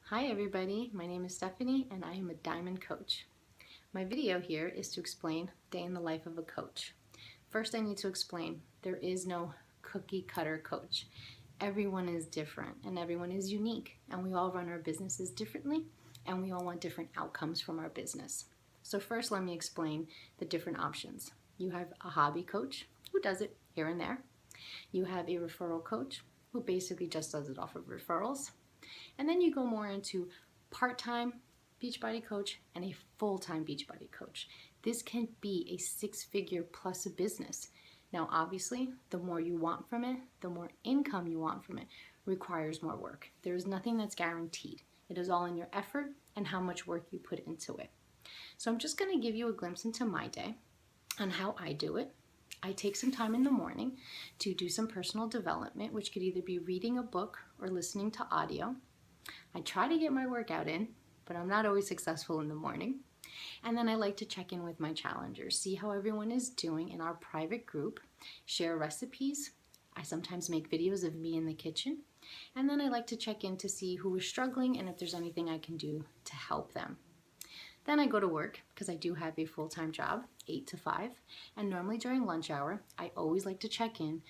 Hi everybody, my name is Stephanie and I am a Diamond Coach. My video here is to explain day in the life of a coach. First I need to explain there is no cookie cutter coach. Everyone is different and everyone is unique and we all run our businesses differently and we all want different outcomes from our business. So first let me explain the different options. You have a hobby coach who does it here and there. You have a referral coach who basically just does it off of referrals. And then you go more into part-time Beachbody coach and a full-time Beachbody coach. This can be a six-figure plus business. Now, obviously, the more you want from it, the more income you want from it requires more work. There is nothing that's guaranteed. It is all in your effort and how much work you put into it. So I'm just going to give you a glimpse into my day on how I do it. I take some time in the morning to do some personal development, which could either be reading a book or listening to audio. I try to get my workout in, but I'm not always successful in the morning. And then I like to check in with my challengers, see how everyone is doing in our private group, share recipes. I sometimes make videos of me in the kitchen. And then I like to check in to see who is struggling and if there's anything I can do to help them. Then I go to work because I do have a full-time job, 8 to 5. And normally during lunch hour, I always like to check in,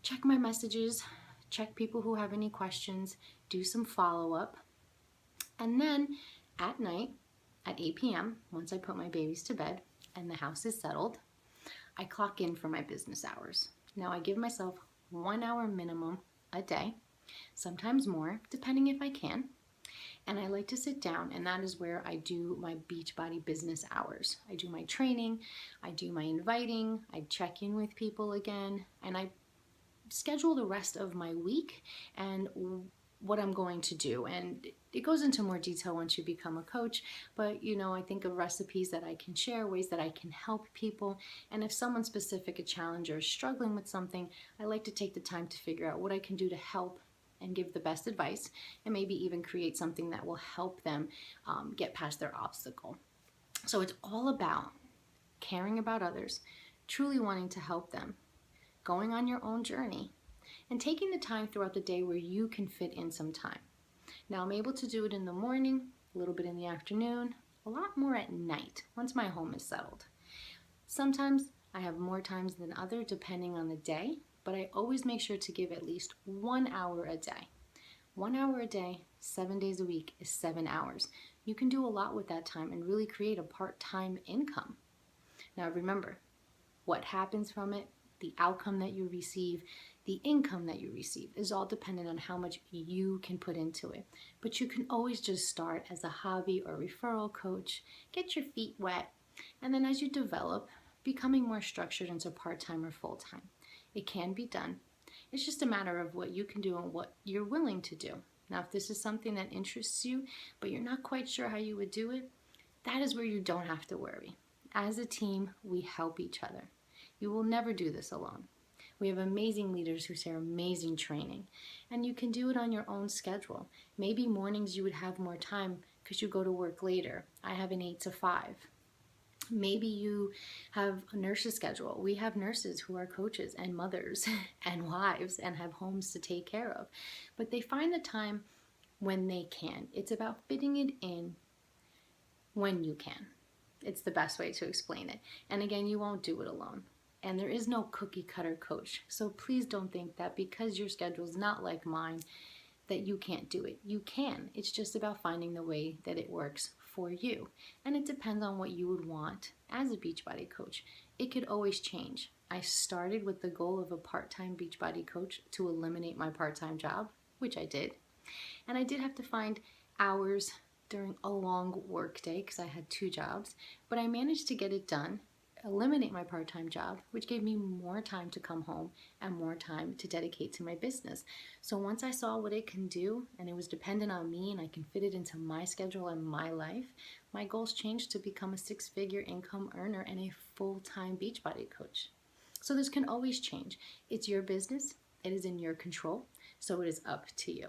check my messages, check people who have any questions, do some follow-up. And then at night, at 8 p.m., once I put my babies to bed and the house is settled, I clock in for my business hours. Now I give myself 1 hour minimum a day, sometimes more, depending if I can. And I like to sit down, and that is where I do my Beachbody business hours. I do my training, I do my inviting, I check in with people again, and I schedule the rest of my week and what I'm going to do. And it goes into more detail once you become a coach, but I think of recipes that I can share, ways that I can help people. And if someone specific, a challenger, is struggling with something, I like to take the time to figure out what I can do to help and give the best advice, and maybe even create something that will help them get past their obstacle. So it's all about caring about others, truly wanting to help them, going on your own journey, and taking the time throughout the day where you can fit in some time. Now I'm able to do it in the morning, a little bit in the afternoon, a lot more at night once my home is settled. Sometimes I have more times than other depending on the day, but I always make sure to give at least 1 hour a day. 1 hour a day, 7 days a week is 7 hours. You can do a lot with that time and really create a part-time income. Now remember, what happens from it, the outcome that you receive, the income that you receive is all dependent on how much you can put into it. But you can always just start as a hobby or referral coach, get your feet wet, and then as you develop, becoming more structured into part-time or full-time. It can be done. It's just a matter of what you can do and what you're willing to do. Now, if this is something that interests you, but you're not quite sure how you would do it, that is where you don't have to worry. As a team, we help each other. You will never do this alone. We have amazing leaders who share amazing training, and you can do it on your own schedule. Maybe mornings you would have more time because you go to work later. I have an 8 to 5. Maybe you have a nurse's schedule. We have nurses who are coaches and mothers and wives and have homes to take care of. But they find the time when they can. It's about fitting it in when you can. It's the best way to explain it. And again, you won't do it alone. And there is no cookie cutter coach. So please don't think that because your schedule is not like mine, that you can't do it. You can. It's just about finding the way that it works for you. And it depends on what you would want as a Beachbody coach. It could always change. I started with the goal of a part-time Beachbody coach to eliminate my part-time job, which I did. And I did have to find hours during a long work day because I had 2 jobs, but I managed to get it done, eliminate my part-time job, which gave me more time to come home and more time to dedicate to my business. So once I saw what it can do and it was dependent on me and I can fit it into my schedule and my life, my goals changed to become a 6-figure income earner and a full-time Beachbody coach. So this can always change. It's your business. It is in your control. So it is up to you.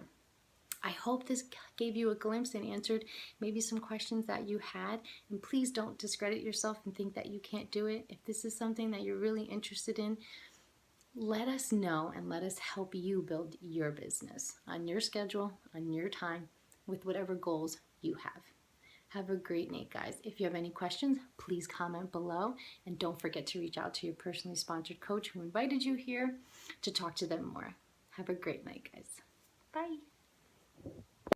I hope this gave you a glimpse and answered maybe some questions that you had. And please don't discredit yourself and think that you can't do it. If this is something that you're really interested in, let us know and let us help you build your business on your schedule, on your time, with whatever goals you have. Have a great night, guys. If you have any questions, please comment below, and don't forget to reach out to your personally sponsored coach who invited you here to talk to them more. Have a great night, guys. Bye.